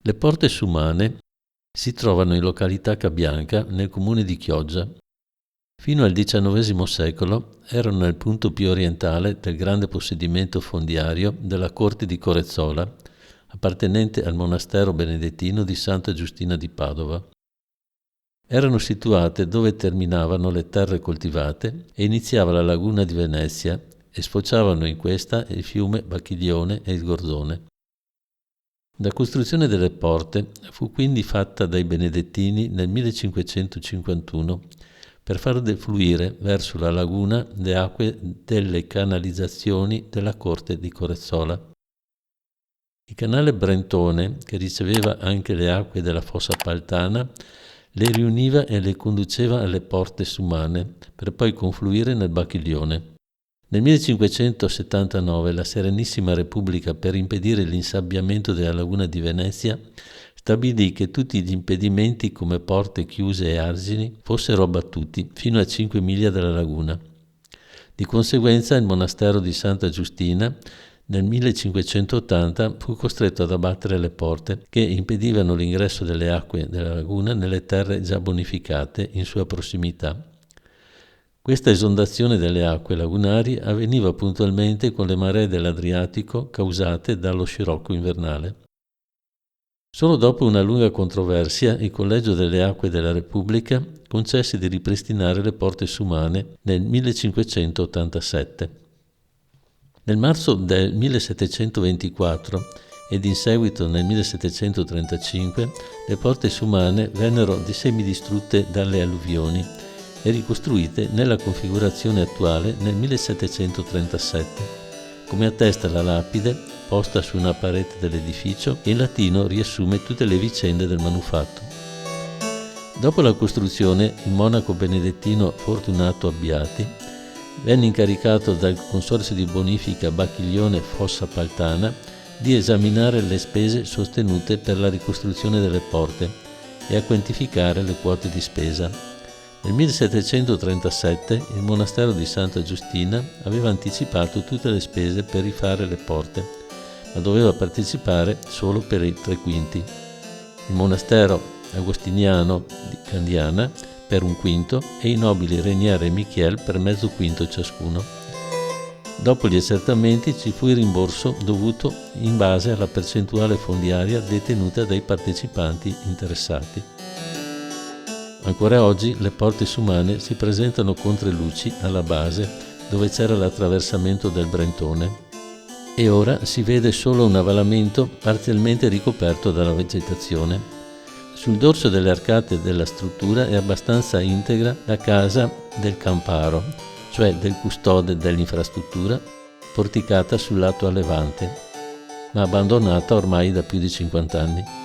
Le Porte Sumane si trovano in località Cabianca, nel comune di Chioggia. Fino al XIX secolo erano il punto più orientale del grande possedimento fondiario della corte di Corezzola, appartenente al monastero benedettino di Santa Giustina di Padova. Erano situate dove terminavano le terre coltivate e iniziava la laguna di Venezia e sfociavano in questa il fiume Bacchiglione e il Gorzone. La costruzione delle porte fu quindi fatta dai benedettini nel 1551 per far defluire verso la laguna le acque delle canalizzazioni della corte di Corezzola. Il canale Brentone, che riceveva anche le acque della fossa Paltana, le riuniva e le conduceva alle Porte Sumane per poi confluire nel Bacchiglione. Nel 1579 la Serenissima Repubblica, per impedire l'insabbiamento della laguna di Venezia, stabilì che tutti gli impedimenti come porte chiuse e argini fossero abbattuti fino a 5 miglia dalla laguna. Di conseguenza il monastero di Santa Giustina nel 1580 fu costretto ad abbattere le porte che impedivano l'ingresso delle acque della laguna nelle terre già bonificate in sua prossimità. Questa esondazione delle acque lagunari avveniva puntualmente con le maree dell'Adriatico causate dallo scirocco invernale. Solo dopo una lunga controversia il Collegio delle Acque della Repubblica concesse di ripristinare le Porte Sumane nel 1587. Nel marzo del 1724 ed in seguito nel 1735 le Porte Sumane vennero semidistrutte dalle alluvioni e ricostruite nella configurazione attuale nel 1737, come attesta la lapide posta su una parete dell'edificio che in latino riassume tutte le vicende del manufatto. Dopo la costruzione, il monaco benedettino Fortunato Abbiati venne incaricato dal Consorzio di Bonifica Bacchiglione Fossa Paltana di esaminare le spese sostenute per la ricostruzione delle porte e a quantificare le quote di spesa. Nel 1737 il monastero di Santa Giustina aveva anticipato tutte le spese per rifare le porte, ma doveva partecipare solo per i 3/5. Il monastero agostiniano di Candiana per 1/5 e i nobili Renier e Michiel per mezzo quinto ciascuno. Dopo gli accertamenti ci fu il rimborso dovuto in base alla percentuale fondiaria detenuta dai partecipanti interessati. Ancora oggi le Porte Sumane si presentano con 3 luci alla base dove c'era l'attraversamento del Brentone e ora si vede solo un avvalamento parzialmente ricoperto dalla vegetazione. Sul dorso delle arcate della struttura è abbastanza integra la casa del camparo, cioè del custode dell'infrastruttura, porticata sul lato a levante, ma abbandonata ormai da più di 50 anni.